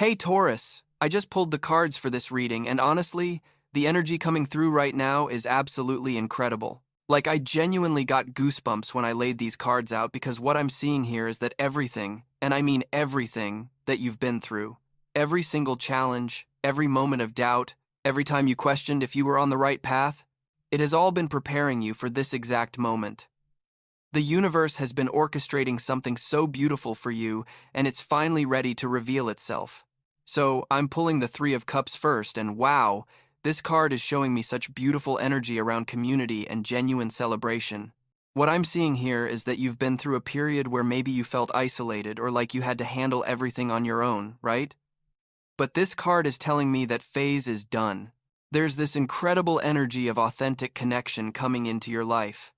Hey Taurus, I just pulled the cards for this reading, and honestly, the energy coming through right now is absolutely incredible. Like, I genuinely got goosebumps when I laid these cards out because what I'm seeing here is that everything, and I mean everything, that you've been through, every single challenge, every moment of doubt, every time you questioned if you were on the right path, it has all been preparing you for this exact moment. The universe has been orchestrating something so beautiful for you, and it's finally ready to reveal itself. So, I'm pulling the Three of Cups first, and wow, this card is showing me such beautiful energy around community and genuine celebration. What I'm seeing here is that you've been through a period where maybe you felt isolated or like you had to handle everything on your own, right? But this card is telling me that phase is done. There's this incredible energy of authentic connection coming into your life.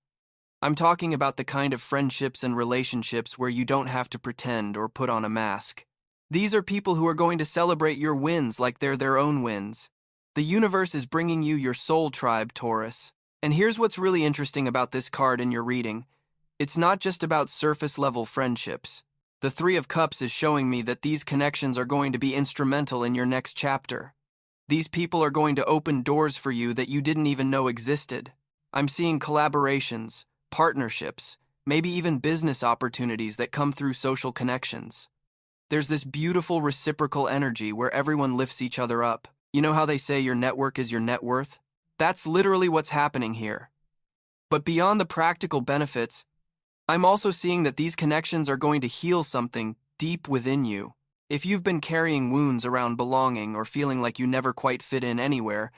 I'm talking about the kind of friendships and relationships where you don't have to pretend or put on a mask. These are people who are going to celebrate your wins like they're their own wins. The universe is bringing you your soul tribe, Taurus. And here's what's really interesting about this card in your reading. It's not just about surface-level friendships. The Three of Cups is showing me that these connections are going to be instrumental in your next chapter. These people are going to open doors for you that you didn't even know existed. I'm seeing collaborations, partnerships, maybe even business opportunities that come through social connections. There's this beautiful reciprocal energy where everyone lifts each other up. You know how they say your network is your net worth? That's literally what's happening here. But beyond the practical benefits, I'm also seeing that these connections are going to heal something deep within you. If you've been carrying wounds around belonging or feeling like you never quite fit in anywhere,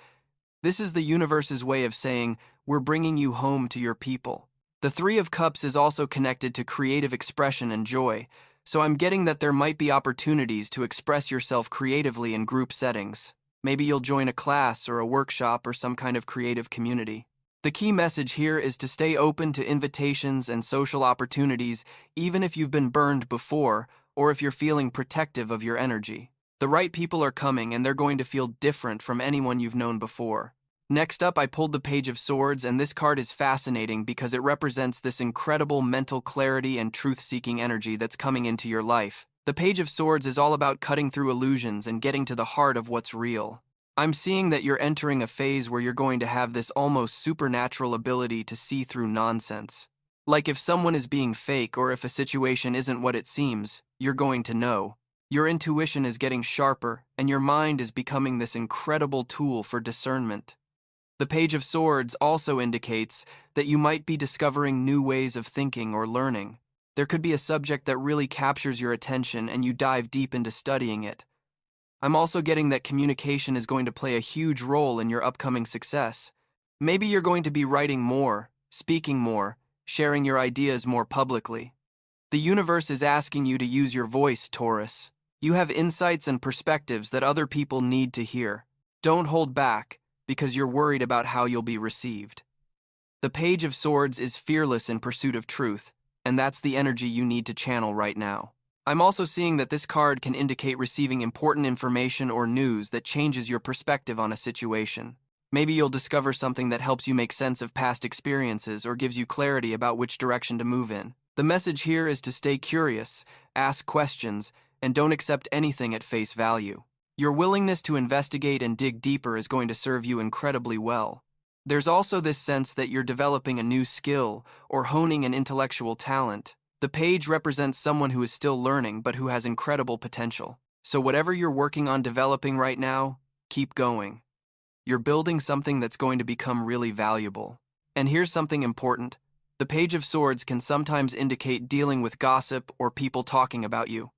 this is the universe's way of saying, we're bringing you home to your people. The Three of Cups is also connected to creative expression and joy, so I'm getting that there might be opportunities to express yourself creatively in group settings. Maybe you'll join a class or a workshop or some kind of creative community. The key message here is to stay open to invitations and social opportunities, even if you've been burned before or if you're feeling protective of your energy. The right people are coming, and they're going to feel different from anyone you've known before. Next up, I pulled the Page of Swords, and this card is fascinating because it represents this incredible mental clarity and truth-seeking energy that's coming into your life. The Page of Swords is all about cutting through illusions and getting to the heart of what's real. I'm seeing that you're entering a phase where you're going to have this almost supernatural ability to see through nonsense. Like if someone is being fake or if a situation isn't what it seems, you're going to know. Your intuition is getting sharper, and your mind is becoming this incredible tool for discernment. The Page of Swords also indicates that you might be discovering new ways of thinking or learning. There could be a subject that really captures your attention and you dive deep into studying it. I'm also getting that communication is going to play a huge role in your upcoming success. Maybe you're going to be writing more, speaking more, sharing your ideas more publicly. The universe is asking you to use your voice, Taurus. You have insights and perspectives that other people need to hear. Don't hold back, because you're worried about how you'll be received. The Page of Swords is fearless in pursuit of truth, and that's the energy you need to channel right now. I'm also seeing that this card can indicate receiving important information or news that changes your perspective on a situation. Maybe you'll discover something that helps you make sense of past experiences or gives you clarity about which direction to move in. The message here is to stay curious, ask questions, and don't accept anything at face value. Your willingness to investigate and dig deeper is going to serve you incredibly well. There's also this sense that you're developing a new skill or honing an intellectual talent. The page represents someone who is still learning but who has incredible potential. So whatever you're working on developing right now, keep going. You're building something that's going to become really valuable. And here's something important. The Page of Swords can sometimes indicate dealing with gossip or people talking about you.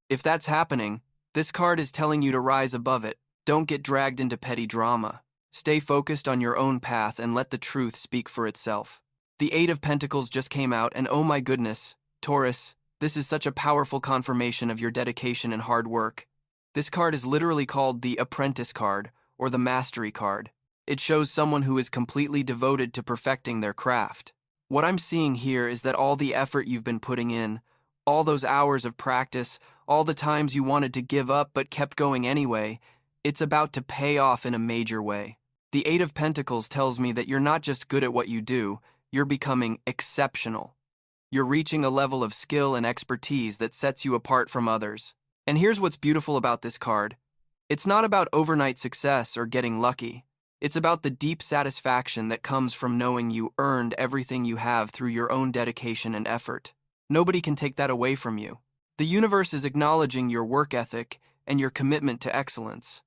If that's happening, this card is telling you to rise above it. Don't get dragged into petty drama. Stay focused on your own path and let the truth speak for itself. The Eight of Pentacles just came out, and oh my goodness, Taurus, this is such a powerful confirmation of your dedication and hard work. This card is literally called the Apprentice card, or the Mastery card. It shows someone who is completely devoted to perfecting their craft. What I'm seeing here is that all the effort you've been putting in, all those hours of practice, all the times you wanted to give up but kept going anyway, it's about to pay off in a major way. The Eight of Pentacles tells me that you're not just good at what you do, you're becoming exceptional. You're reaching a level of skill and expertise that sets you apart from others. And here's what's beautiful about this card. It's not about overnight success or getting lucky. It's about the deep satisfaction that comes from knowing you earned everything you have through your own dedication and effort. Nobody can take that away from you. The universe is acknowledging your work ethic and your commitment to excellence.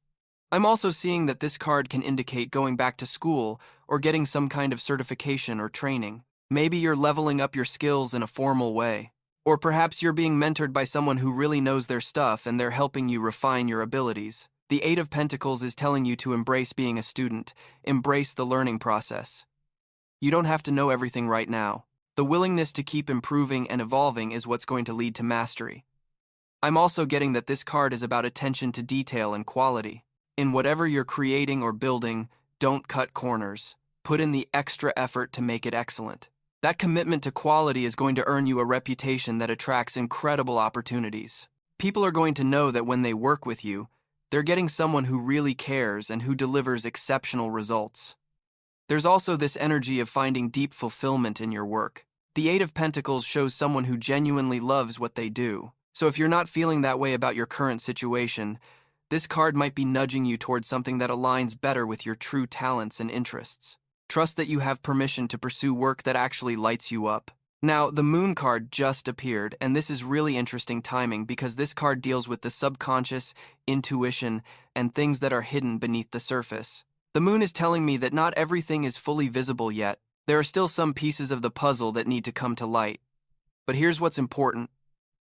I'm also seeing that this card can indicate going back to school or getting some kind of certification or training. Maybe you're leveling up your skills in a formal way. Or perhaps you're being mentored by someone who really knows their stuff and they're helping you refine your abilities. The Eight of Pentacles is telling you to embrace being a student, embrace the learning process. You don't have to know everything right now. The willingness to keep improving and evolving is what's going to lead to mastery. I'm also getting that this card is about attention to detail and quality. In whatever you're creating or building, don't cut corners. Put in the extra effort to make it excellent. That commitment to quality is going to earn you a reputation that attracts incredible opportunities. People are going to know that when they work with you, they're getting someone who really cares and who delivers exceptional results. There's also this energy of finding deep fulfillment in your work. The Eight of Pentacles shows someone who genuinely loves what they do. So if you're not feeling that way about your current situation, this card might be nudging you towards something that aligns better with your true talents and interests. Trust that you have permission to pursue work that actually lights you up. Now, the Moon card just appeared, and this is really interesting timing because this card deals with the subconscious, intuition, and things that are hidden beneath the surface. The Moon is telling me that not everything is fully visible yet. There are still some pieces of the puzzle that need to come to light. But here's what's important.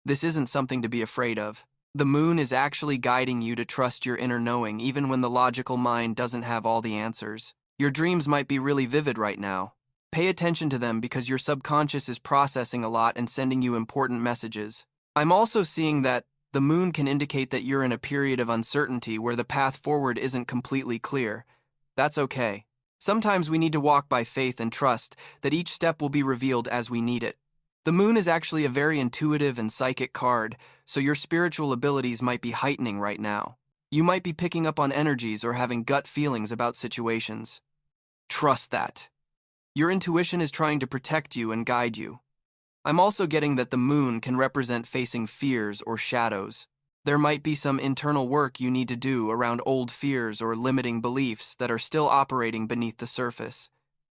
This isn't something to be afraid of. The Moon is actually guiding you to trust your inner knowing, even when the logical mind doesn't have all the answers. Your dreams might be really vivid right now. Pay attention to them because your subconscious is processing a lot and sending you important messages. I'm also seeing that the Moon can indicate that you're in a period of uncertainty where the path forward isn't completely clear. That's okay. Sometimes we need to walk by faith and trust that each step will be revealed as we need it. The Moon is actually a very intuitive and psychic card, so your spiritual abilities might be heightening right now. You might be picking up on energies or having gut feelings about situations. Trust that. Your intuition is trying to protect you and guide you. I'm also getting that the Moon can represent facing fears or shadows. There might be some internal work you need to do around old fears or limiting beliefs that are still operating beneath the surface.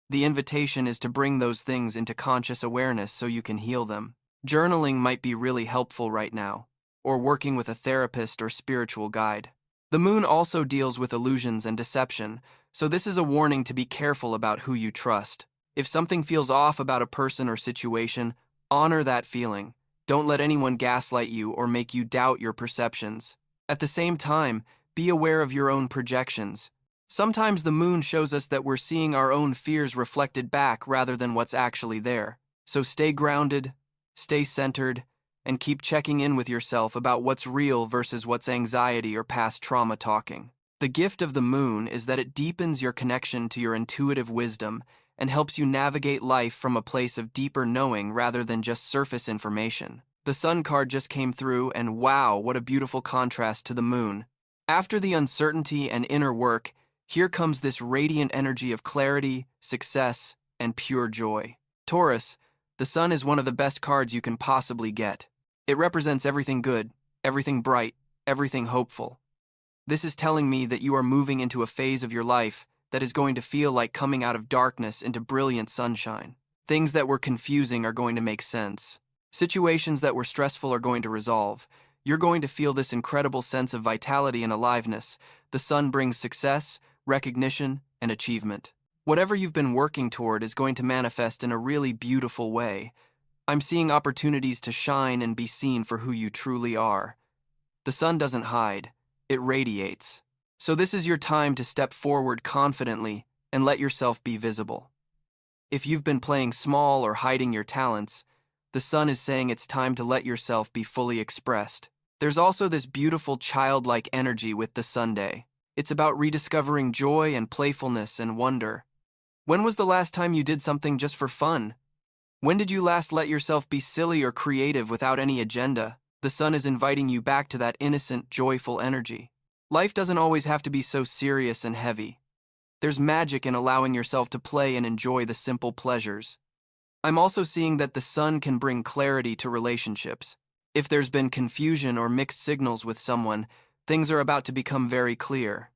The invitation is to bring those things into conscious awareness so you can heal them. Journaling might be really helpful right now, or working with a therapist or spiritual guide. The Moon also deals with illusions and deception, so this is a warning to be careful about who you trust. If something feels off about a person or situation, honor that feeling. Don't let anyone gaslight you or make you doubt your perceptions. At the same time, be aware of your own projections. Sometimes the Moon shows us that we're seeing our own fears reflected back rather than what's actually there. So stay grounded, stay centered, and keep checking in with yourself about what's real versus what's anxiety or past trauma talking. The gift of the Moon is that it deepens your connection to your intuitive wisdom and helps you navigate life from a place of deeper knowing rather than just surface information. The Sun card just came through, and wow, what a beautiful contrast to the Moon. After the uncertainty and inner work, here comes this radiant energy of clarity, success, and pure joy. Taurus, the Sun is one of the best cards you can possibly get. It represents everything good, everything bright, everything hopeful. This is telling me that you are moving into a phase of your life that is going to feel like coming out of darkness into brilliant sunshine. Things that were confusing are going to make sense. Situations that were stressful are going to resolve. You're going to feel this incredible sense of vitality and aliveness. The Sun brings success, recognition, and achievement. Whatever you've been working toward is going to manifest in a really beautiful way. I'm seeing opportunities to shine and be seen for who you truly are. The Sun doesn't hide, it radiates. So this is your time to step forward confidently and let yourself be visible. If you've been playing small or hiding your talents, the Sun is saying it's time to let yourself be fully expressed. There's also this beautiful childlike energy with the Sunday. It's about rediscovering joy and playfulness and wonder. When was the last time you did something just for fun? When did you last let yourself be silly or creative without any agenda? The Sun is inviting you back to that innocent, joyful energy. Life doesn't always have to be so serious and heavy. There's magic in allowing yourself to play and enjoy the simple pleasures. I'm also seeing that the Sun can bring clarity to relationships. If there's been confusion or mixed signals with someone, things are about to become very clear.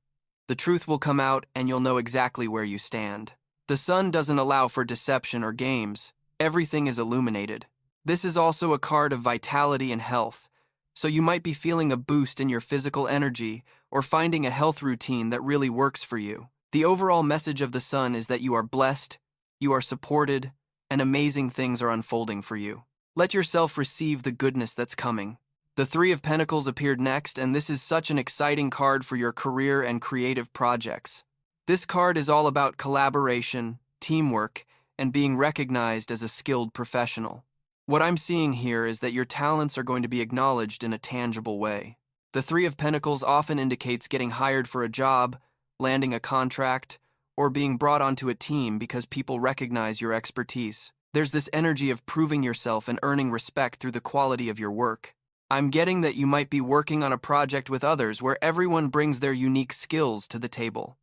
The truth will come out and you'll know exactly where you stand. The sun doesn't allow for deception or games. Everything is illuminated. This is also a card of vitality and health, so you might be feeling a boost in your physical energy or finding a health routine that really works for you. The overall message of the sun is that you are blessed, you are supported, and amazing things are unfolding for you. Let yourself receive the goodness that's coming. The Three of Pentacles appeared next, and this is such an exciting card for your career and creative projects. This card is all about collaboration, teamwork, and being recognized as a skilled professional. What I'm seeing here is that your talents are going to be acknowledged in a tangible way. The Three of Pentacles often indicates getting hired for a job, landing a contract, or being brought onto a team because people recognize your expertise. There's this energy of proving yourself and earning respect through the quality of your work. I'm getting that you might be working on a project with others where everyone brings their unique skills to the table.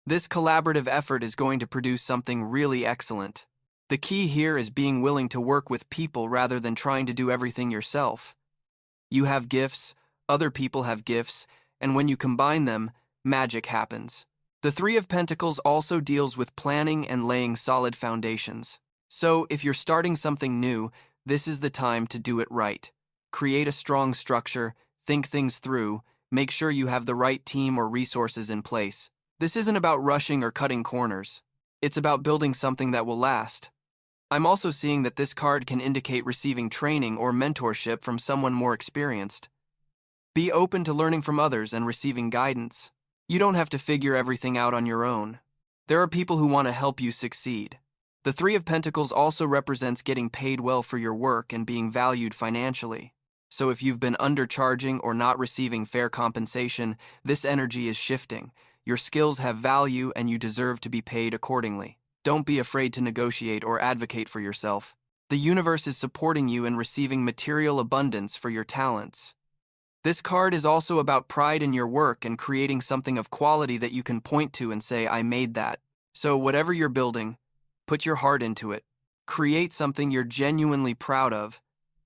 This collaborative effort is going to produce something really excellent. The key here is being willing to work with people rather than trying to do everything yourself. You have gifts, other people have gifts, and when you combine them, magic happens. The Three of Pentacles also deals with planning and laying solid foundations. So, if you're starting something new, this is the time to do it right. Create a strong structure, think things through, make sure you have the right team or resources in place. This isn't about rushing or cutting corners. It's about building something that will last. I'm also seeing that this card can indicate receiving training or mentorship from someone more experienced. Be open to learning from others and receiving guidance. You don't have to figure everything out on your own. There are people who want to help you succeed. The Three of Pentacles also represents getting paid well for your work and being valued financially. So if you've been undercharging or not receiving fair compensation, this energy is shifting. Your skills have value and you deserve to be paid accordingly. Don't be afraid to negotiate or advocate for yourself. The universe is supporting you in receiving material abundance for your talents. This card is also about pride in your work and creating something of quality that you can point to and say, I made that. So whatever you're building, put your heart into it. Create something you're genuinely proud of.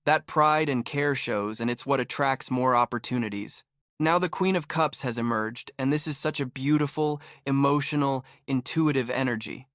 That pride and care shows, and it's what attracts more opportunities. Now the Queen of Cups has emerged, and this is such a beautiful, emotional, intuitive energy.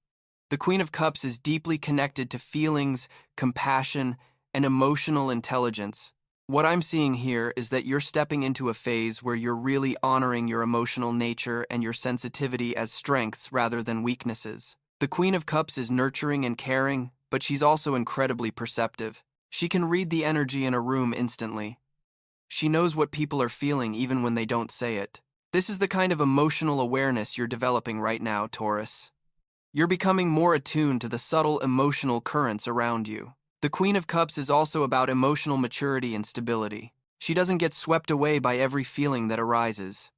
The Queen of Cups is deeply connected to feelings, compassion, and emotional intelligence. What I'm seeing here is that you're stepping into a phase where you're really honoring your emotional nature and your sensitivity as strengths rather than weaknesses. The Queen of Cups is nurturing and caring, but she's also incredibly perceptive. She can read the energy in a room instantly. She knows what people are feeling even when they don't say it. This is the kind of emotional awareness you're developing right now, Taurus. You're becoming more attuned to the subtle emotional currents around you. The Queen of Cups is also about emotional maturity and stability. She doesn't get swept away by every feeling that arises.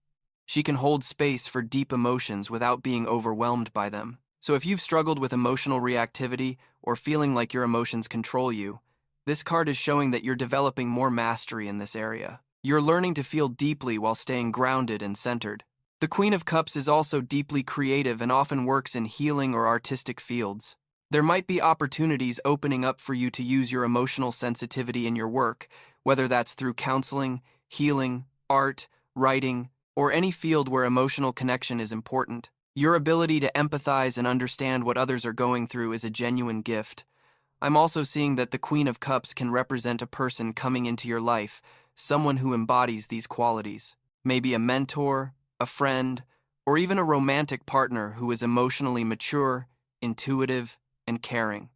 She can hold space for deep emotions without being overwhelmed by them. So if you've struggled with emotional reactivity or feeling like your emotions control you, this card is showing that you're developing more mastery in this area. You're learning to feel deeply while staying grounded and centered. The Queen of Cups is also deeply creative and often works in healing or artistic fields. There might be opportunities opening up for you to use your emotional sensitivity in your work, whether that's through counseling, healing, art, writing, or any field where emotional connection is important. Your ability to empathize and understand what others are going through is a genuine gift. I'm also seeing that the Queen of Cups can represent a person coming into your life, someone who embodies these qualities. Maybe a mentor, a friend, or even a romantic partner who is emotionally mature, intuitive, and caring.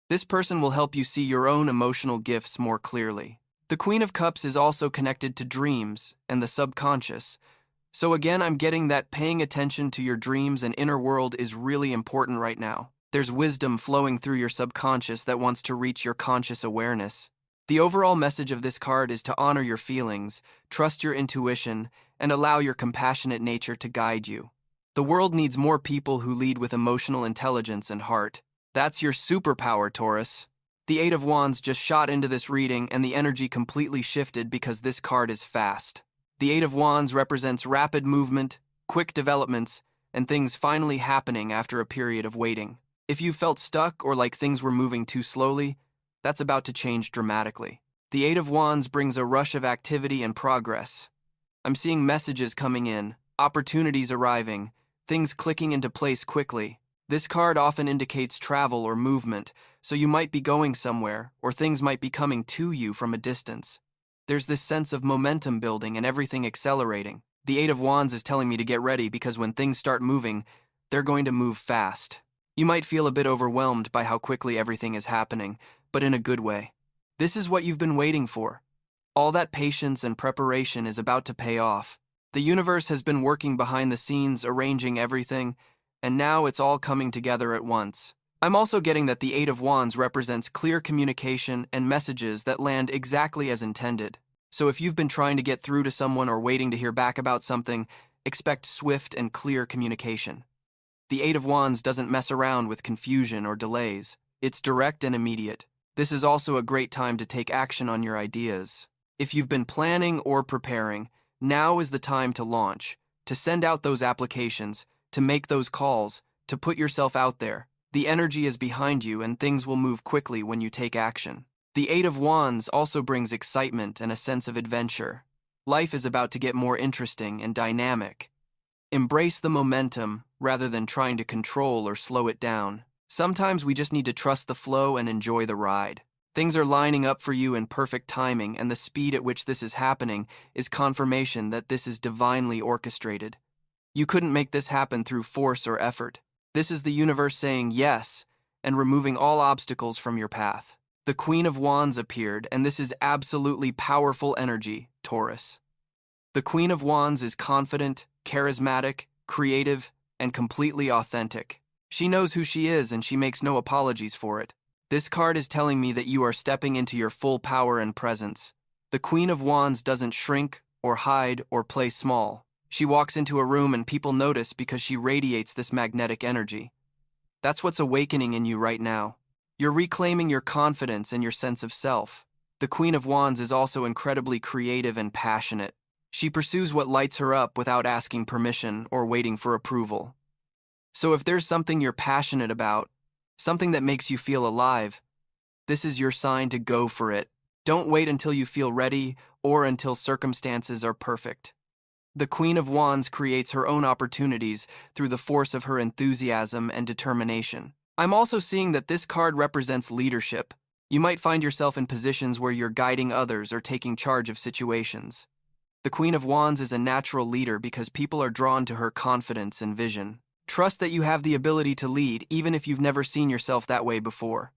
This person will help you see your own emotional gifts more clearly. The Queen of Cups is also connected to dreams and the subconscious. So again, I'm getting that paying attention to your dreams and inner world is really important right now. There's wisdom flowing through your subconscious that wants to reach your conscious awareness. The overall message of this card is to honor your feelings, trust your intuition, and allow your compassionate nature to guide you. The world needs more people who lead with emotional intelligence and heart. That's your superpower, Taurus. The Eight of Wands just shot into this reading and the energy completely shifted because this card is fast. The Eight of Wands represents rapid movement, quick developments, and things finally happening after a period of waiting. If you felt stuck or like things were moving too slowly, that's about to change dramatically. The Eight of Wands brings a rush of activity and progress. I'm seeing messages coming in, opportunities arriving, things clicking into place quickly. This card often indicates travel or movement, so you might be going somewhere, or things might be coming to you from a distance. There's this sense of momentum building and everything accelerating. The Eight of Wands is telling me to get ready because when things start moving, they're going to move fast. You might feel a bit overwhelmed by how quickly everything is happening, but in a good way. This is what you've been waiting for. All that patience and preparation is about to pay off. The universe has been working behind the scenes, arranging everything, and now it's all coming together at once. I'm also getting that the Eight of Wands represents clear communication and messages that land exactly as intended. So if you've been trying to get through to someone or waiting to hear back about something, expect swift and clear communication. The Eight of Wands doesn't mess around with confusion or delays. It's direct and immediate. This is also a great time to take action on your ideas. If you've been planning or preparing, now is the time to launch, to send out those applications, to make those calls, to put yourself out there. The energy is behind you and things will move quickly when you take action. The Eight of Wands also brings excitement and a sense of adventure. Life is about to get more interesting and dynamic. Embrace the momentum rather than trying to control or slow it down. Sometimes we just need to trust the flow and enjoy the ride. Things are lining up for you in perfect timing, and the speed at which this is happening is confirmation that this is divinely orchestrated. You couldn't make this happen through force or effort. This is the universe saying yes and removing all obstacles from your path. The Queen of Wands appeared, and this is absolutely powerful energy, Taurus. The Queen of Wands is confident, charismatic, creative, and completely authentic. She knows who she is and she makes no apologies for it. This card is telling me that you are stepping into your full power and presence. The Queen of Wands doesn't shrink or hide or play small. She walks into a room and people notice because she radiates this magnetic energy. That's what's awakening in you right now. You're reclaiming your confidence and your sense of self. The Queen of Wands is also incredibly creative and passionate. She pursues what lights her up without asking permission or waiting for approval. So if there's something you're passionate about, something that makes you feel alive, this is your sign to go for it. Don't wait until you feel ready or until circumstances are perfect. The Queen of Wands creates her own opportunities through the force of her enthusiasm and determination. I'm also seeing that this card represents leadership. You might find yourself in positions where you're guiding others or taking charge of situations. The Queen of Wands is a natural leader because people are drawn to her confidence and vision. Trust that you have the ability to lead even if you've never seen yourself that way before.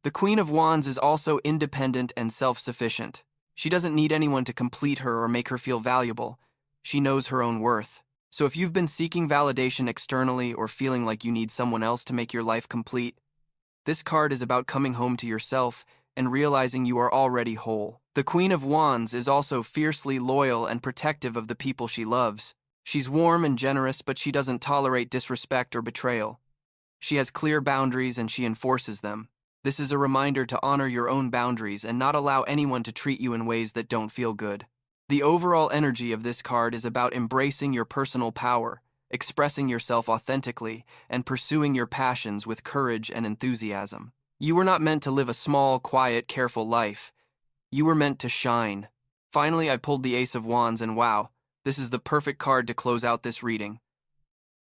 The Queen of Wands is also independent and self-sufficient. She doesn't need anyone to complete her or make her feel valuable. She knows her own worth. So if you've been seeking validation externally or feeling like you need someone else to make your life complete, this card is about coming home to yourself and realizing you are already whole. The Queen of Wands is also fiercely loyal and protective of the people she loves. She's warm and generous, but she doesn't tolerate disrespect or betrayal. She has clear boundaries and she enforces them. This is a reminder to honor your own boundaries and not allow anyone to treat you in ways that don't feel good. The overall energy of this card is about embracing your personal power, expressing yourself authentically, and pursuing your passions with courage and enthusiasm. You were not meant to live a small, quiet, careful life. You were meant to shine. Finally, I pulled the Ace of Wands, and wow, this is the perfect card to close out this reading.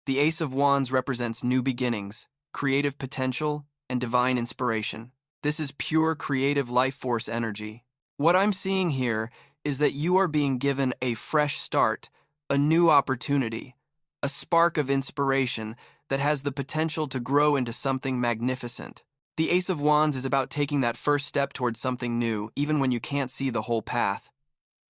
The Ace of Wands represents new beginnings, creative potential, and divine inspiration. This is pure creative life force energy. What I'm seeing here is that you are being given a fresh start, a new opportunity, a spark of inspiration that has the potential to grow into something magnificent. The Ace of Wands is about taking that first step towards something new, even when you can't see the whole path.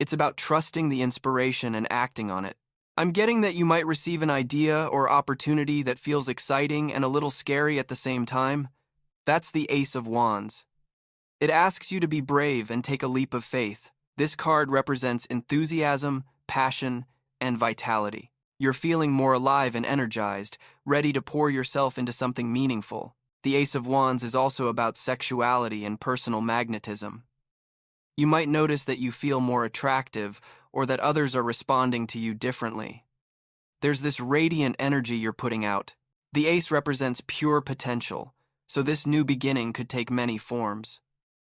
It's about trusting the inspiration and acting on it. I'm getting that you might receive an idea or opportunity that feels exciting and a little scary at the same time. That's the Ace of Wands. It asks you to be brave and take a leap of faith. This card represents enthusiasm, passion, and vitality. You're feeling more alive and energized, ready to pour yourself into something meaningful. The Ace of Wands is also about sexuality and personal magnetism. You might notice that you feel more attractive or that others are responding to you differently. There's this radiant energy you're putting out. The Ace represents pure potential, so this new beginning could take many forms.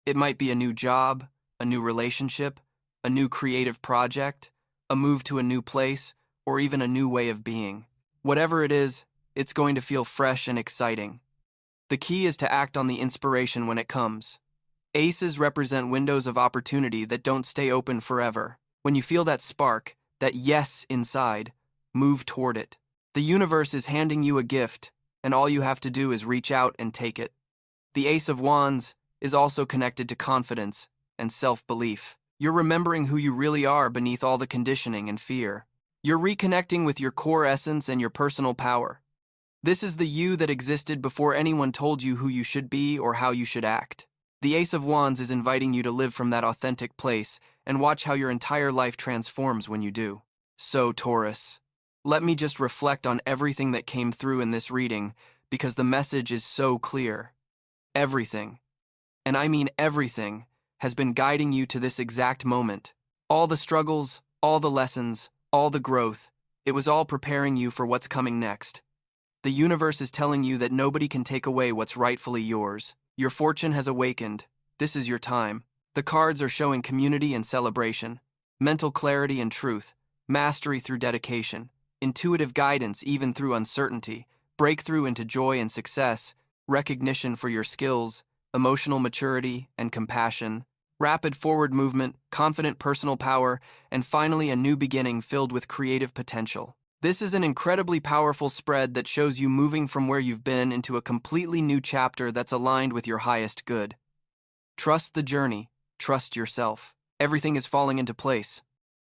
It might be a new job, a new relationship, a new creative project, a move to a new place, or even a new way of being. Whatever it is, it's going to feel fresh and exciting. The key is to act on the inspiration when it comes. Aces represent windows of opportunity that don't stay open forever. When you feel that spark, that yes inside, move toward it. The universe is handing you a gift, and all you have to do is reach out and take it. The Ace of Wands is also connected to confidence and self-belief. You're remembering who you really are beneath all the conditioning and fear. You're reconnecting with your core essence and your personal power. This is the you that existed before anyone told you who you should be or how you should act. The Ace of Wands is inviting you to live from that authentic place and watch how your entire life transforms when you do. So, Taurus, let me just reflect on everything that came through in this reading because the message is so clear. Everything, and I mean everything, has been guiding you to this exact moment. All the struggles, all the lessons, all the growth, it was all preparing you for what's coming next. The universe is telling you that nobody can take away what's rightfully yours. Your fortune has awakened. This is your time. The cards are showing community and celebration, mental clarity and truth, mastery through dedication, intuitive guidance even through uncertainty, breakthrough into joy and success, recognition for your skills, emotional maturity and compassion, rapid forward movement, confident personal power, and finally a new beginning filled with creative potential. This is an incredibly powerful spread that shows you moving from where you've been into a completely new chapter that's aligned with your highest good. Trust the journey. Trust yourself. Everything is falling into place.